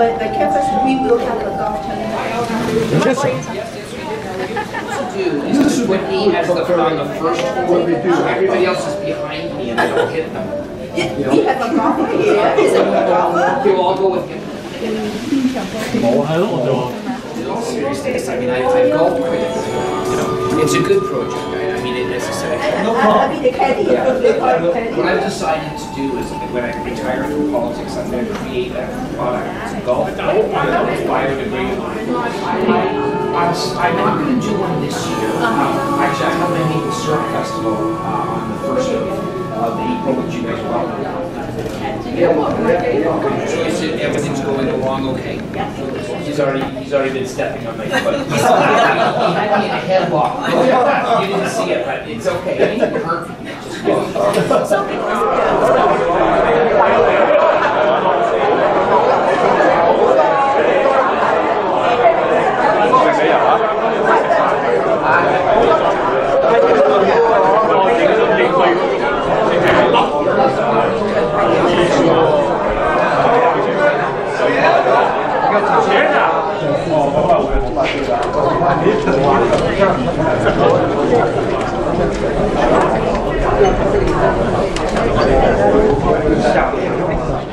But the CareFirst, we will have a golf tournament. Is to put me as the on the first hole. Everybody else is behind me and I don't hit them. We have a golfer here. Is it a golfer? You'll all go with him. In all seriousness, I mean, I've golfed quite a bit. You know, it's a good project. I mean, it necessarily. I'll be the caddy. What I've decided to do is when I retire from politics, I'm going to create a product. It's a golf. Biodegradable. I'm not going to do one this year. Actually, I have my Maple Syrup Festival on the 1st of April, which you guys are welcome. Everything's going along okay. He's already been stepping on my foot. He had me in a headlock. You didn't see it, but it's okay. Anything hurt me, just go.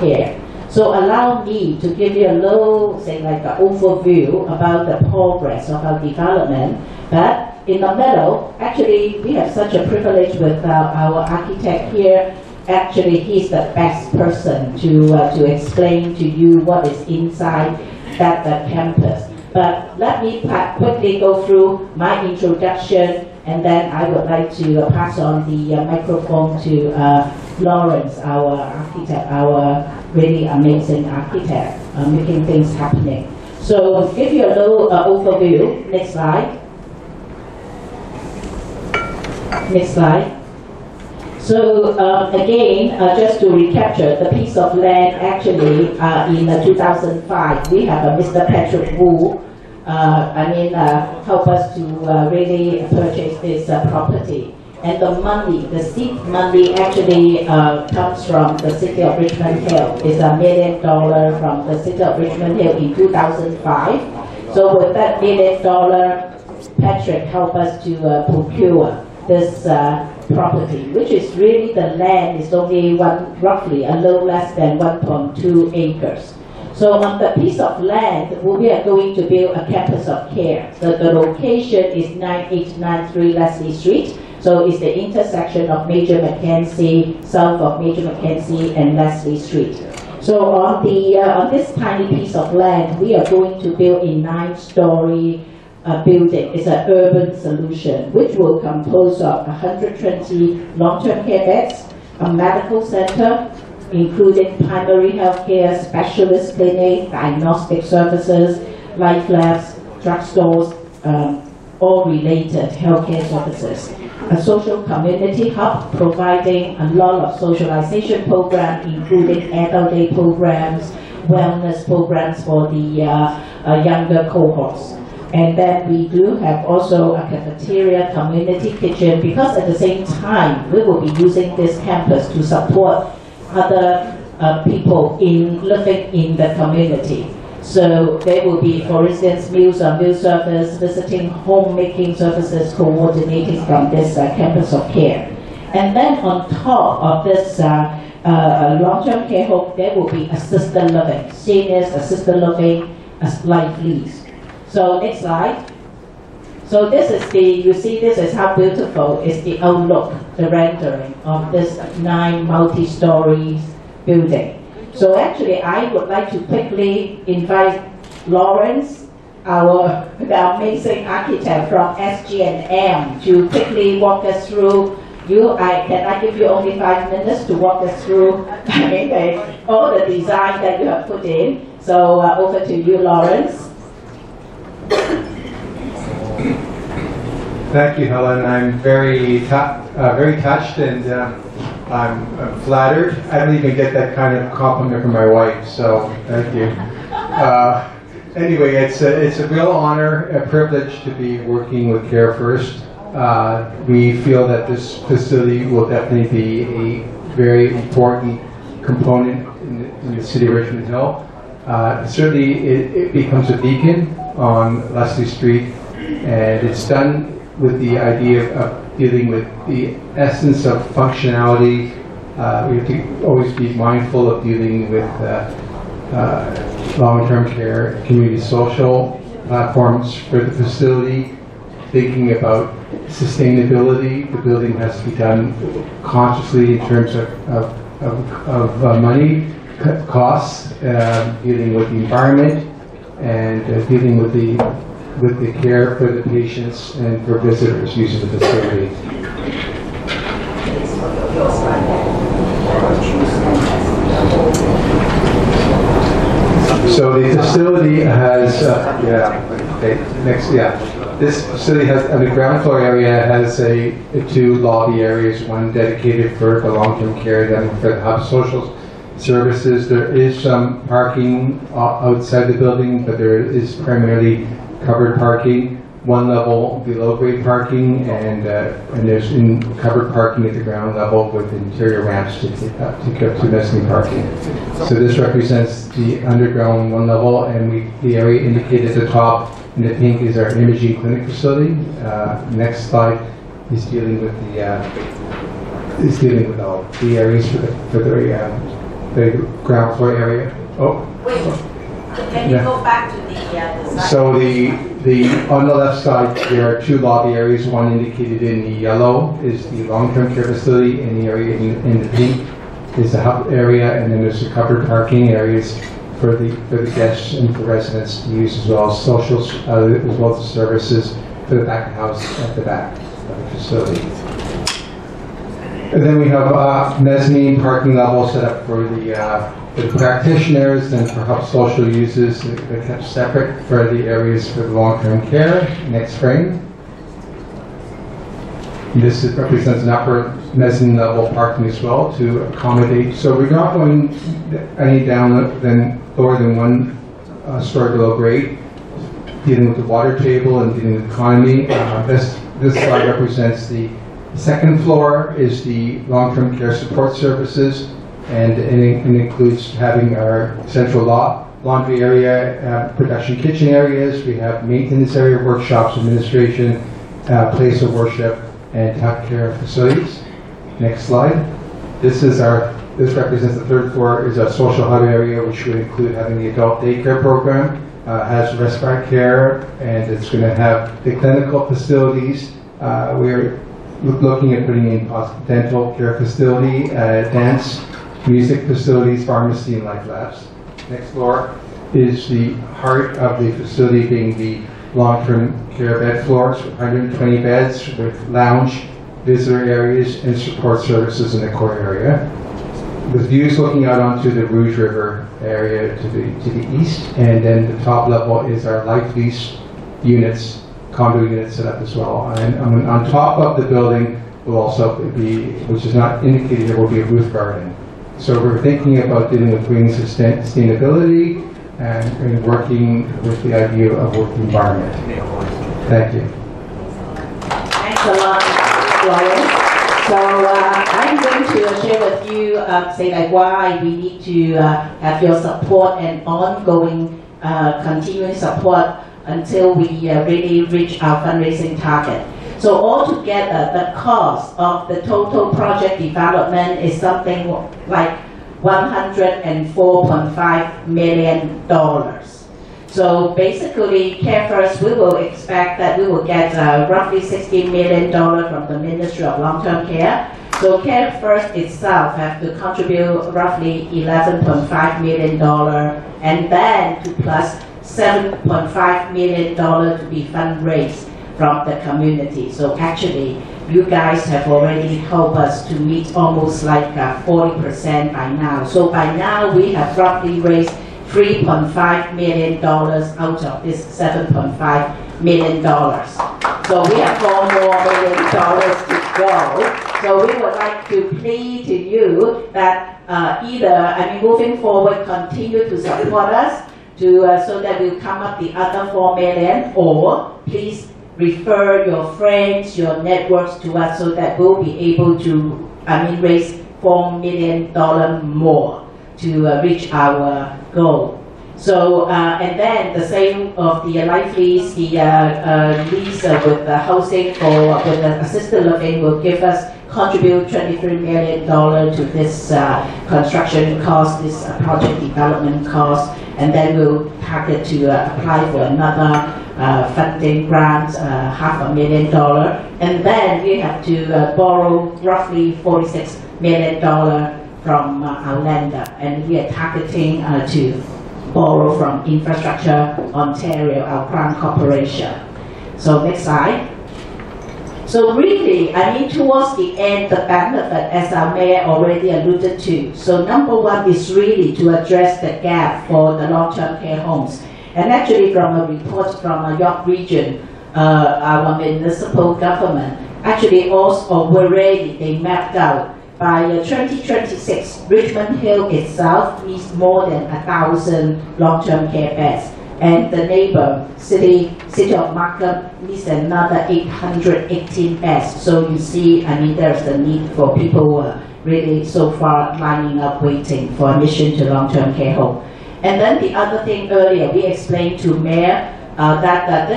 Here. So allow me to give you a little, say like an overview about the progress of our development. But in the middle, actually we have such a privilege with our architect here. Actually, he's the best person to explain to you what is inside that campus. But let me quickly go through my introduction, and then I would like to pass on the microphone to Lawrence, our architect, our really amazing architect, making things happening. So give you a little overview. Next slide. Next slide. So again, just to recapture the piece of land, actually in 2005, we have Mr. Patrick Wu, help us to really purchase this property. And the money, the seed money actually comes from the city of Richmond Hill. It's $1 million from the city of Richmond Hill in 2005. So with that $1 million, Patrick helped us to procure this property, which is really the land is only roughly a little less than 1.2 acres. So on the piece of land, we are going to build a campus of care. So the location is 9893 Leslie Street. So it's the intersection of Major Mackenzie, south of Major Mackenzie and Leslie Street. So on this tiny piece of land, we are going to build a 9-story building. It's an urban solution, which will compose of 120 long-term care beds, a medical center, including primary health care, specialist clinic, diagnostic services, life labs, drugstores, all related healthcare services. A social community hub providing a lot of socialization programs, including adult day programs, wellness programs for the younger cohorts. And then we do have also a cafeteria, community kitchen, because at the same time, we will be using this campus to support other people living in the community. So there will be, for instance, meals or meal service, visiting homemaking services coordinating from this campus of care. And then on top of this long-term care home, there will be assisted living, seniors assisted living, life lease. So next slide. So this is you see this is how beautiful is the outlook, the rendering of this 9 multi-story building. So actually I would like to quickly invite Lawrence, the amazing architect from SG&M, to quickly walk us through. Can I give you only 5 minutes to walk us through all the design that you have put in. So over to you, Lawrence. Thank you, Helen. I'm very touched and I'm flattered. I don't even get that kind of compliment from my wife, so thank you. Anyway, it's a real honor, a privilege to be working with CareFirst. We feel that this facility will definitely be a very important component in the city of Richmond Hill. Certainly, it becomes a beacon on Leslie Street, and it's done with the idea of dealing with the essence of functionality. We have to always be mindful of dealing with long-term care, community social platforms for the facility, thinking about sustainability. The building has to be done consciously in terms of money, costs, dealing with the environment, and dealing with the care for the patients and for visitors using the facility. So the facility has, this facility has, on the ground floor area, has two lobby areas, one dedicated for the long-term care, then for the hub social services. There is some parking outside the building, but there is primarily covered parking. One level below grade parking, and there's covered parking at the ground level with interior ramps to get to mezzanine parking. So this represents the underground one level, and the area indicated at the top in the pink is our imaging clinic facility. Next slide is dealing with all the areas for the ground floor area. Oh. Wait, can you go back to the slide? So on the left side, there are two lobby areas. One indicated in the yellow is the long-term care facility, and the area in the pink is the hub area, and then there's the covered parking areas for the guests and for residents to use, as well as socials, as well as the services for the back of the house at the back of the facility. And then we have mezzanine parking levels set up for the practitioners and for hub social uses. They're kept separate for the areas for the long-term care. Next frame. This represents an upper mezzanine level parking as well to accommodate. So we're not going any lower than one story below grade, dealing with the water table and dealing with economy. This slide represents the second floor is the long-term care support services, and it includes having our central laundry area, production kitchen areas. We have maintenance area, workshops, administration, place of worship, and healthcare facilities. Next slide. This represents the third floor is a social hub area, which would include having the adult daycare program, has respite care, and it's going to have the clinical facilities. We're looking at putting in dental care facility, dance, music facilities, pharmacy, and life labs. Next floor is the heart of the facility, being the long-term care bed floors, 120 beds with lounge, visitor areas, and support services in the core area. With views looking out onto the Rouge River area to the east, and then the top level is our life lease units, condo units set up as well. And on top of the building will also be, which is not indicated here, will be a roof garden. So we're thinking about dealing with green sustainability and working with the idea of working environment. Thank you. Thanks a lot, Lauren. So I'm going to share with you, say like why we need to have your support and ongoing continuing support until we really reach our fundraising target. So altogether, the cost of the total project development is something like $104.5 million. So basically, CareFirst, we will expect that we will get roughly $60 million from the Ministry of Long-Term Care. So CareFirst itself has to contribute roughly $11.5 million, and then to plus $7.5 million to be fundraised from the community. So actually, you guys have already helped us to meet almost like 40% by now. So by now, we have roughly raised $3.5 million out of this $7.5 million. So we have $4 more million to go. So we would like to plead to you that moving forward, continue to support us so that we'll come up the other $4 million, or please refer your friends, your networks to us so that we'll be able to, raise $4 million more to reach our goal. So, and then the sale of the life lease, the lease with the housing with the assisted living will contribute $23 million to this construction cost, this project development cost, and then we'll target to apply for another funding grant, $500,000, and then we have to borrow roughly $46 million from our lender, and we are targeting to borrow from Infrastructure Ontario, our Crown Corporation. So next slide. So really, towards the end, the benefit, as our mayor already alluded to. So number one is really to address the gap for the long-term care homes. And actually from a report from York Region, our municipal government, actually also already they mapped out by 2026, Richmond Hill itself needs more than 1,000 long-term care beds. And the neighbor city of Markham needs another 818 beds. So you see, there's the need for people really so far lining up waiting for admission to long-term care home. And then the other thing earlier, we explained to Mayor that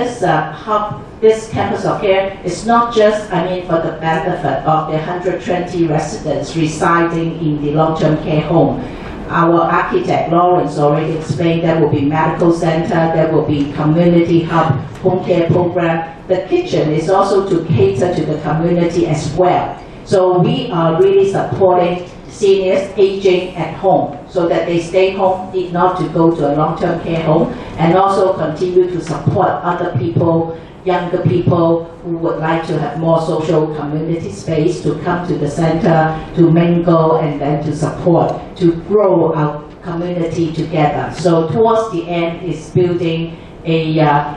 this campus of care is not just, for the benefit of the 120 residents residing in the long-term care home. Our architect, Lawrence, already explained there will be medical center, there will be community hub, home care program. The kitchen is also to cater to the community as well. So we are really supporting seniors aging at home so that they stay home, need not to go to a long-term care home, and also continue to support other people, younger people who would like to have more social community space to come to the center, to mingle, and then to support, to grow our community together. So towards the end is building a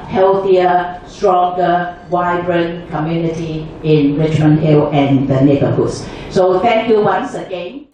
healthier, stronger, vibrant community in Richmond Hill and the neighborhoods. So thank you once again.